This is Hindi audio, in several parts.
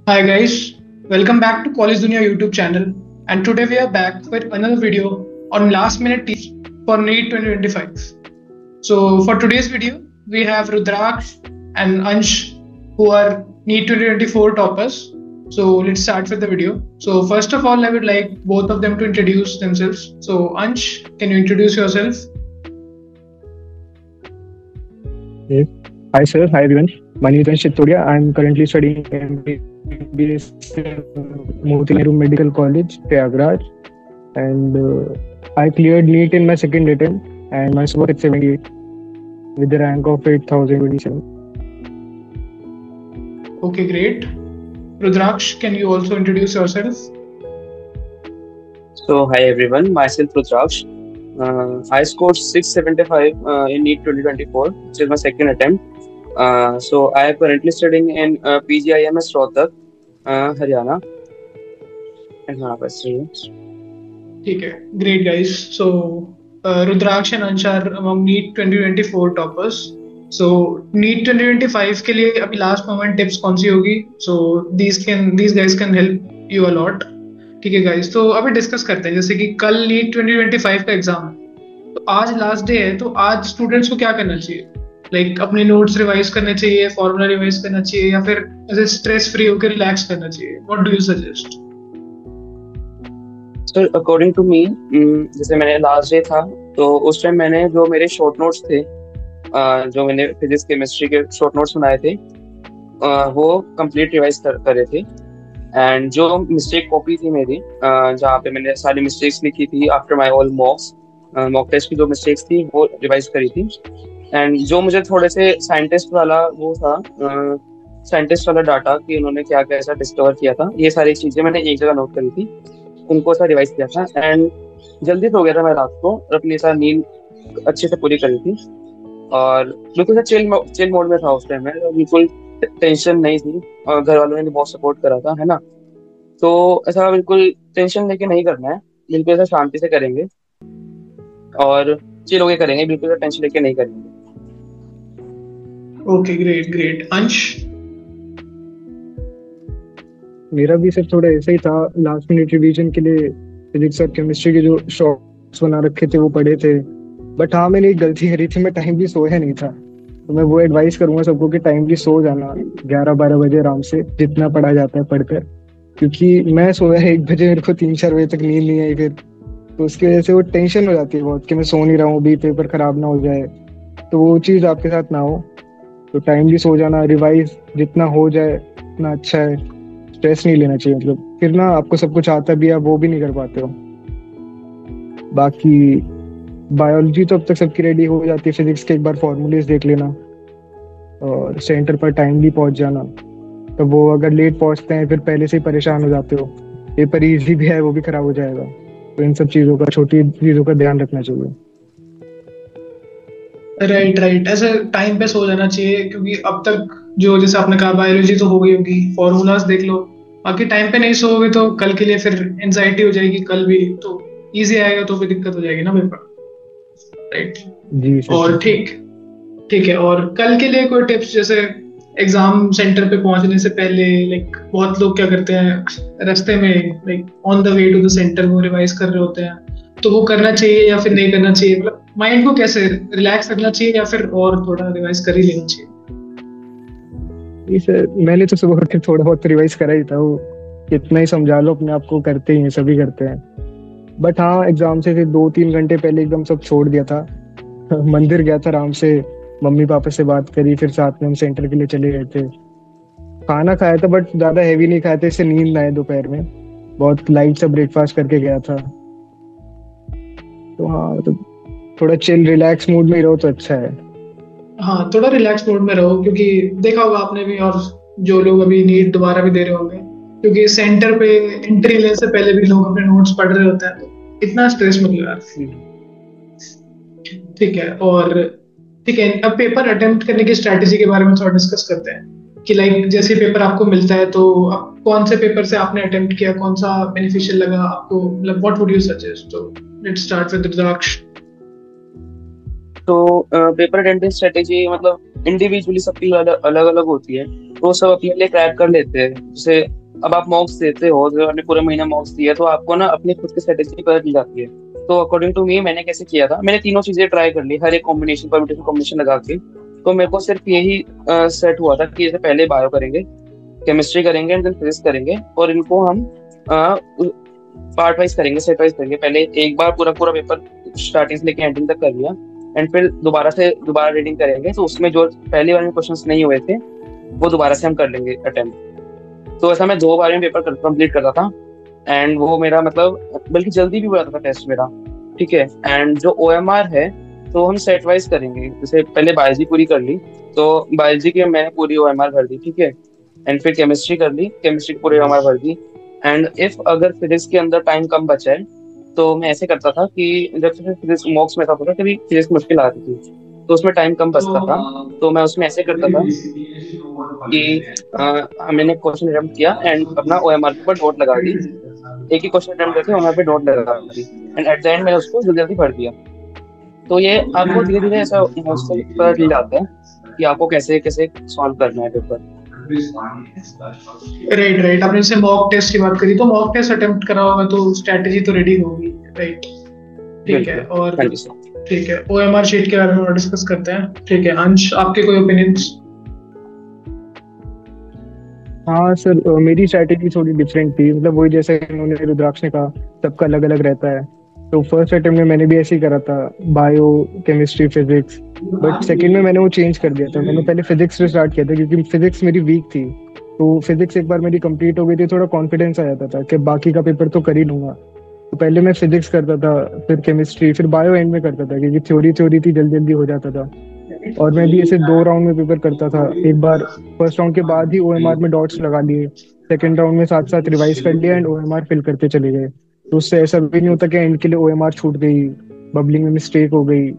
Hi guys, welcome back to College Dunia YouTube channel, and today we are back with another video on last minute tips for NEET 2025. So for today's video, we have Rudraksh and Ansh who are NEET 2024 toppers. So let's start with the video. So first of all, I would like both of them to introduce themselves. So Ansh, can you introduce yourself? Yes. Hi, sir. Hi, everyone. My name is Ansh Chittodia. I'm currently studying MBBS Motilal Nehru Medical College, Prayagraj, and I cleared NEET in my second attempt, and my score is 78 with the rank of 8027. Okay, great. Rudraksh, can you also introduce yourself? So, hi everyone, myself Rudraksh. I scored 675 in NEET 2024, which is my second attempt. So, I am currently studying in PGIMS Rohtak, Haryana. And हाँ बस ये ठीक है, great guys. So Rudraksh and Ansh are among NEET 2024 toppers. So NEET 2025 के लिए अभी last moment tips कौन सी होगी? So these guys can help you a lot. ठीक है guys, तो अभी डिस्कस करते हैं. जैसे कि कल NEET 2025 का एग्जाम है, तो आज लास्ट डे है, तो आज स्टूडेंट्स को क्या करना चाहिए? लाइक अपने नोट्स रिवाइज करने चाहिए, फॉर्मूला रिवाइज करना चाहिए, या फिर ऐसे स्ट्रेस फ्री होकर रिलैक्स करना चाहिए? What do you suggest? So, according to me, जैसे मैंने लास्ट डे था तो उस टाइम मैंने जो मेरे शॉर्ट नोट्स थे, जो मैंने फिजिक्स केमिस्ट्री के शॉर्ट नोट्स बनाए थे, वो कंप्लीट रिवाइज करे थे. एंड जो मिस्टेक कॉपी थी मेरी, जहाँ पे मैंने सारी मिस्टेक्स लिखी थी after my all mock test की जो मिस्टेक्स थी वो रिवाइज करी थी. एंड जो मुझे थोड़े से साइंटिस्ट वाला वो था, साइंटिस्ट वाला डाटा कि उन्होंने क्या कैसा डिस्कवर किया था, ये सारी चीजें मैंने एक जगह नोट करी थी, उनको ऐसा रिवाइज किया था. एंड जल्दी सो गया था मैं रात को और अपनी सारी नींद अच्छे से पूरी करी थी और बिल्कुल चिल मोड में था उस टाइम में. बिल्कुल टेंशन नहीं थी और घर वालों ने बहुत सपोर्ट करा था, है ना. तो ऐसा बिल्कुल टेंशन लेके नहीं करना है, बिल्कुल ऐसा शांति से करेंगे और चिल होके करेंगे, बिल्कुल ऐसा टेंशन लेके नहीं करेंगे. Okay, great. अंश? मेरा भी सर थोड़ा ऐसा ही था. लास्ट मिनट रिवीजन के लिए फिजिक्स और केमिस्ट्री के जो शॉर्ट्स बना रखे थे वो पढ़े थे. बट हाँ, मैंने एक गलती करी थी, मैं टाइमली सोया नहीं था. तो मैं वो एडवाइस करूंगा सबको कि टाइमली सो जाना, 11-12 बजे आराम से जितना पढ़ा जाता है पढ़कर. क्योंकि मैं सोया 1 बजे, मेरे को 3-4 बजे तक नींद नहीं आई फिर. तो उसकी वजह से वो टेंशन हो जाती है बहुत कि मैं सो नहीं रहा हूँ, अभी पेपर खराब ना हो जाए. तो वो चीज़ आपके साथ ना हो. तो टाइमली सो जाना, रिवाइज जितना हो जाए उतना अच्छा है. स्ट्रेस नहीं लेना चाहिए, मतलब फिर ना आपको सब कुछ आता भी, आप वो भी नहीं कर पाते हो. बाकी बायोलॉजी तो अब तक सबकी रेडी हो जाती है. फिजिक्स के एक बार फॉर्मूलेज देख लेना और सेंटर पर टाइमली पहुंच जाना. तो वो अगर लेट पहुंचते हैं फिर पहले से ही परेशान हो जाते हो, पेपर इजी भी है वो भी खराब हो जाएगा. तो इन सब चीज़ों का, छोटी चीज़ों का ध्यान रखना चाहिए. राइट. ऐसे टाइम पे सो जाना चाहिए, क्योंकि अब तक जो जैसे आपने कहा बायोलॉजी तो हो गई होगी, फॉर्मूलाज देख लो. बाकी टाइम पे नहीं सोओगे तो कल के लिए फिर एंजाइटी हो जाएगी. कल भी तो इजी आएगा तो फिर दिक्कत हो जाएगी ना पेपर. राइट जी सर. और ठीक है. और कल के लिए कोई टिप्स, जैसे एग्जाम सेंटर पे पहुंचने से पहले, लाइक बहुत लोग क्या करते हैं रास्ते में, like on the way to the centre वो रिवाइज कर रहे होते हैं, तो वो करना चाहिए या फिर नहीं करना चाहिए? मतलब माइंड को कैसे रिलैक्स करना चाहिए या फिर और थोड़ा रिवाइज कर ही लेना चाहिए? सर मैंने तो सुबह उठ के थोड़ा बहुत रिवाइज करा ही था. वो कितना ही समझा लो अपने आप को, करते ही हैं, सभी करते हैं. बट हाँ, एग्जाम से फिर 2-3 घंटे पहले एकदम सब छोड़ दिया था. मंदिर गया था आराम से, मम्मी पापा से बात करी, फिर साथ में हम सेंटर के लिए चले गए थे. खाना खाया था बट ज्यादा हैवी नहीं खाया था, इससे नींद ना आए दोपहर में. बहुत लाइट सा ब्रेकफास्ट करके गया था. तो हाँ, तो थोड़ा चिल रिलैक्स मूड में रहो तो अच्छा है. हाँ, थोड़ा रिलैक्स मोड में रहो, क्योंकि देखा होगा आपने भी और जो लोग अभी नीट दोबारा भी दे रहे होंगे, क्योंकि सेंटर पे एंट्री लेने से पहले भी लोग अपने नोट्स पढ़ रहे होते हैं, तो इतना स्ट्रेस मत लो यार. ठीक है. और ठीक है, अब पेपर अटेम्प्ट करने की स्ट्रैटेजी के बारे में थोड़ा डिस्कस करते हैं कि लाइक जैसे पेपर आपको मिलता है तो आप कौन से पेपर से आपने अटेम्प्ट किया, कौन सा बेनिफिशियल लगा आपको, मतलब व्हाट वुड यू सजेस्ट? तो लेट्स स्टार्ट विद रुद्राक्ष. तो पेपर अटेंडेंस स्ट्रेटेजी मतलब इंडिविजुअली सबकी अलग अलग होती है, तो सब अपने लिए क्रैक कर लेते हैं। जैसे अब आप मॉक्स देते हो, जो आपने पूरे महीना मॉक्स दिया, तो आपको ना अपनी खुद की स्ट्रेटेजी पता चल जाती है। तो अकॉर्डिंग टू मी मैंने कैसे किया था, मैंने तीनों चीजें ट्राई कर ली, हर एक कॉम्बिनेशन परम्यूटेशन कॉम्बिनेशन लगा के। तो मेरे को सिर्फ यही सेट हुआ था कि जैसे पहले बायो करेंगे, केमिस्ट्री करेंगे एंड देन फिजिक्स करेंगे, और इनको हम पार्ट वाइज करेंगे, सेट वाइज करेंगे। पहले एक बार पूरा पूरा पेपर स्टार्टिंग से लेके एंडिंग तक कर लिया, एंड फिर दोबारा रीडिंग करेंगे, तो उसमें जो पहले बार में क्वेश्चंस नहीं हुए थे वो दोबारा से हम कर लेंगे अटेम्प्ट। तो ऐसा मैं 2 बार में पेपर कंप्लीट करता था, एंड वो मेरा मतलब बल्कि जल्दी भी हो जाता था टेस्ट मेरा, ठीक है। एंड जो OMR है तो हम सेट वाइज करेंगे। जैसे पहले बायोलॉजी पूरी कर ली, तो बायोलॉजी की मैंने पूरी OMR भर दी, ठीक है। एंड फिर केमिस्ट्री कर ली, केमिस्ट्री की पूरी OMR भर दी। एंड इफ अगर फिजिक्स के अंदर टाइम कम बचा है, तो मैं ऐसे करता था कि जब से फिजिक्स मॉक्स में था, पता कभी फिजिक्स मुश्किल आती थी, तो उसमें टाइम कम बचता था, तो मैं उसमें ऐसे करता था कि मैंने क्वेश्चन अटेम्प्ट किया एंड अपना OMR के ऊपर डॉट लगा दी, एक ही क्वेश्चन अटेम्प्ट करके OMR पे डॉट लगा दी, एंड एट द एंड मैंने उसको जल्दी जल्दी भर दिया। तो ये आपको धीरे धीरे ऐसा मोस्टली पता चल जाता है कि आपको कैसे कैसे सॉल्व करना है पेपर। राइट राइट, आपने जैसे मॉक टेस्ट की बात करी, तो मॉक टेस्ट अटेम्प्ट करा होगा तो स्ट्रेटेजी तो रेडी होगी, राइट? ठीक है, और हाँ जी सर। ठीक है, OMR शीट के बारे में डिस्कस करते हैं। ठीक है अंश, आपके कोई ओपिनियंस? हाँ सर, मेरी स्ट्रैटेजी थोड़ी डिफरेंट थी। मतलब वही जैसे इन्होंने रुद्राक्ष ने कहा, सबका अलग अलग रहता है। तो फर्स्ट अटेम्प्ट में मैंने भी ऐसे ही करा था, bio, chemistry, physics. But second में मैंने वो चेंज कर दिया था, मैंने पहले फिजिक्स से स्टार्ट किया था क्योंकि फिजिक्स मेरी वीक थी। तो फिजिक्स एक बार मेरी कंप्लीट हो गई थी, थोड़ा कॉन्फिडेंस आ जाता था कि बाकी का पेपर तो कर ही लूंगा। तो पहले मैं फिजिक्स करता था, फिर केमिस्ट्री, फिर बायो एंड में करता था, क्योंकि थ्योरी थ्योरी थी, जल्दी जल्दी हो जाता था। और मैं भी ऐसे 2 राउंड में पेपर करता था। एक बार फर्स्ट राउंड के बाद ही OMR में डॉट्स लगा लिए, सेकंड राउंड में साथ साथ रिवाइज कर लिया एंड OMR फिल करते चले गए। तो उससे ऐसा भी नहीं होता कि एंड के लिए OMR छूट गई, बबलिंग में मिस्टेक हो गई।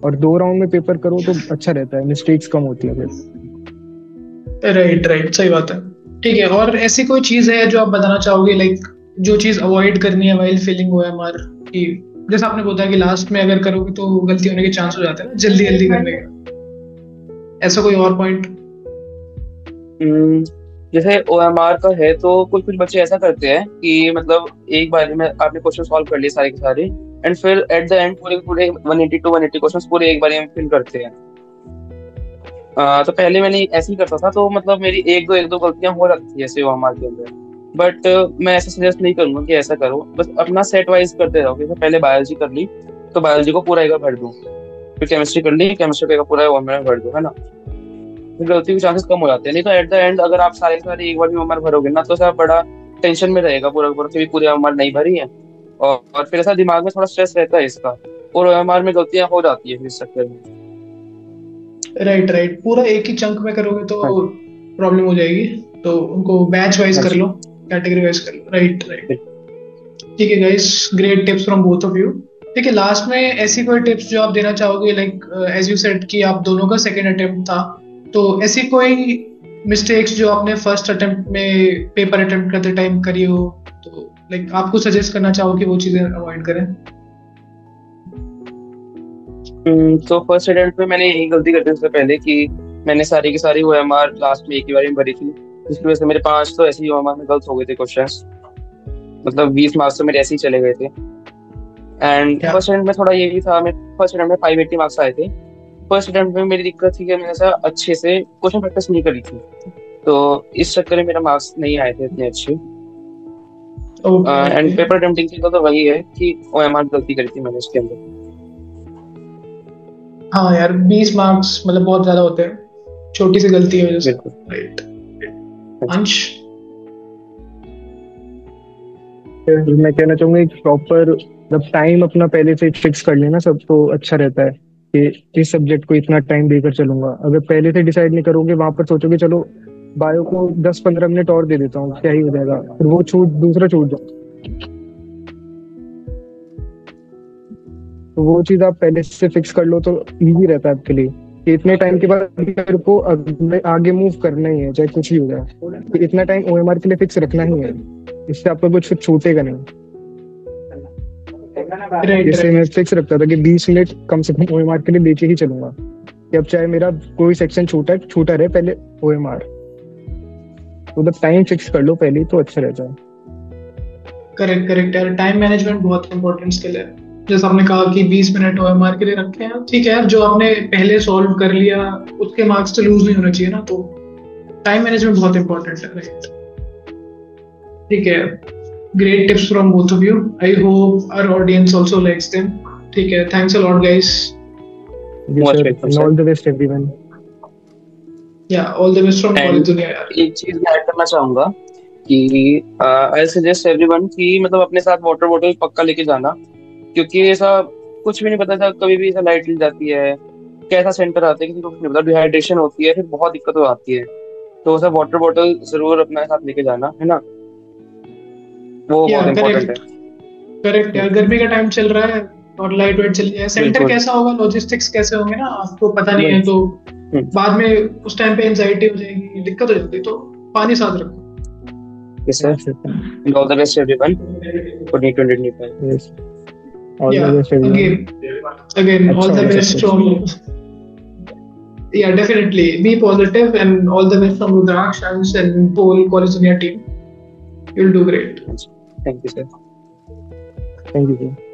और 2 राउंड में पेपर करो तो अच्छा रहता है, मिस्टेक्स कम होती है फिर। राइट राइट, सही बात है। ठीक है, और ऐसी कोई चीज है जो आप बताना चाहोगे, लाइक जो चीज अवॉइड करनी है वाइल फिलिंग OMR की? जैसे आपने बोला कि लास्ट में अगर करोगे तो गलती होने के चांस हो जाते हैं ना, जल्दी जल्दी करने का। ऐसा कोई और पॉइंट? जैसे OMR का है तो कुछ कुछ बच्चे ऐसा करते हैं कि मतलब एक बार में आपने क्वेश्चन सॉल्व कर लिए सारे के सारे, एंड फिर एट द एंड पूरे पूरे 180 to 180 क्वेश्चंस पूरे एक बार में फिल करते हैं। तो पहले मैंने ऐसे ही करता था, तो मतलब मेरी एक दो गलतियां हो जाती थी ऐसे OMR के अंदर। बट मैं ऐसा सजेस्ट नहीं करूंगा कि ऐसा करो, बस अपना सेट वाइज करते रहो। जैसे पहले बायोलॉजी कर ली तो बायोलॉजी को पूरा एक बार भर दूं, फिर केमिस्ट्री कर ली, केमिस्ट्री का पूरा OMR में भर दूं, है ना। फिर गलती के चांसेस कम हो जाते हैं। नहीं तो एट द एंड अगर आप सारे के सारे एक बार में OMR भरोगे ना, तो सब बड़ा टेंशन में रहेगा पूरा पूरा कि पूरे OMR नहीं भरी है, और फिर ऐसा दिमाग में थोड़ा स्ट्रेस रहता है इसका, और OMR में गलतियां हो जाती है फिर इस चक्कर में। राइट राइट, पूरा एक ही चंक में करोगे तो हाँ प्रॉब्लम हो जाएगी, तो उनको बैच वाइज हाँ कर जी। लो, कैटेगरी वाइज कर लो। राइट राइट, ठीक है guys, great tips from both of you. ठीक है, लास्ट में ऐसी कोई टिप्स जो आप देना चाहोगे, लाइक एज यू सेड कि आप दोनों का सेकंड अटेम्प्ट था, तो ऐसी कोई मिस्टेक्स जो आपने फर्स्ट अटेम्प्ट में पेपर अटेम्प्ट करते टाइम करी हो, तो लाइक आपको सजेस्ट करना चाहो कि वो चीजें अवॉइड करें? तो फर्स्ट अटेम्प्ट में मैंने यही गलती करते उससे पहले कि मैंने सारी की सारी OMR लास्ट में एक ही बार में भरी थी, जिसकी वजह से मेरे 5 तो ऐसे ही OMR में गलत हो गए थे क्वेश्चंस, मतलब 20 मार्क्स तो मेरे ऐसे ही चले गए थे। एंड क्या? फर्स्ट अटेम्प्ट में थोड़ा ये भी था, मैं फर्स्ट अटेम्प्ट में 580 मार्क्स आए थे। फर्स्ट अटेम्प्ट में मेरी दिक्कत थी कि मैंने ऐसा अच्छे से क्वेश्चन प्रैक्टिस नहीं करी थी, तो इस चक्कर में मेरा मार्क्स नहीं आए थे इतने अच्छे। एंड पेपर अटेम्प्टिंग की तो वही है कि OMR गलती करी थी मैंने इसके अंदर। हाँ यार, 20 मार्क्स मतलब बहुत ज्यादा होते हैं छोटी सी गलती की वजह से। बिल्कुल। राइट, अंश? मैं कहना चाहूंगा एक प्रॉपर मतलब टाइम अपना पहले से फिक्स कर लेना सब, तो अच्छा रहता है कि इस सब्जेक्ट को इतना टाइम देकर चलूंगा। अगर पहले से डिसाइड नहीं करोगे, वहां पर सोचोगे चलो बायो को 10-15 मिनट और दे देता हूँ, क्या ही हो जाएगा, फिर वो दूसरा छूट जाए। तो वो चीज आप पहले से फिक्स कर लो तो इजी रहता है आपके लिए कि इतने टाइम के बाद मेरे को आगे मूव करना ही है, चाहे कुछ भी हो जाए। तो इतना टाइम OMR के लिए फिक्स रखना ही है, इससे आपका कुछ छूटेगा नहीं। जैसे मैं फिक्स रखता था कि 20 मिनट कम से कम OMR के लिए लेके ही चलूंगा, कि अब चाहे मेरा कोई सेक्शन छूटा रहे, पहले OMR, तो द टाइम फिक्स कर लो पहले, तो अच्छा रहता है। करेक्ट यार, टाइम मैनेजमेंट बहुत इंपॉर्टेंट स्किल है। जैसे आपने कहा कि 20 मिनट OMR के लिए रखे हैं, ठीक है यार, जो आपने पहले सॉल्व कर लिया उसके मार्क्स तो लूज नहीं होना चाहिए ना, तो टाइम मैनेजमेंट बहुत इंपॉर्टेंट है। ठीक है, great tips from both of you. I hope our audience also likes them. ठीक है, thanks a lot guys. And all the best everyone. Yeah, all the best from College Dunia यार। एक चीज मैं ऐड करना चाहूंगा कि आई सजेस्ट एवरीवन कि मतलब अपने साथ वाटर बॉटल पक्का लेके जाना, क्योंकि ऐसा कुछ भी नहीं पता था, कभी भी ऐसा लाइट जल जाती है, कैसा सेंटर आता है किसी को कुछ नहीं पता, डिहाइड्रेशन होती है, फिर बहुत दिक्कत हो आती है। तो ऐसा वाटर बॉटल जरूर अपने साथ लेके जाना, है ना, वो बहुत इम्पोर्टेंट है। करेक्ट यार, गर्मी का टाइम चल रहा है और लाइट वेट चल रही है, सेंटर कैसा होगा, लॉजिस्टिक्स कैसे होंगे ना, आपको पता नहीं है, तो बाद में उस टाइम पे एंजाइटी हो जाएगी, दिक्कत हो जाती है, तो पानी साथ रखो। Yes, sir. And all the best everyone for NEET 2025. Yes. All the best everyone. Again, all the best from. Yeah, definitely. Be positive and all the best from Rudraksh and whole College Dunia team. You'll do great. Thank you, sir. Thank you, sir.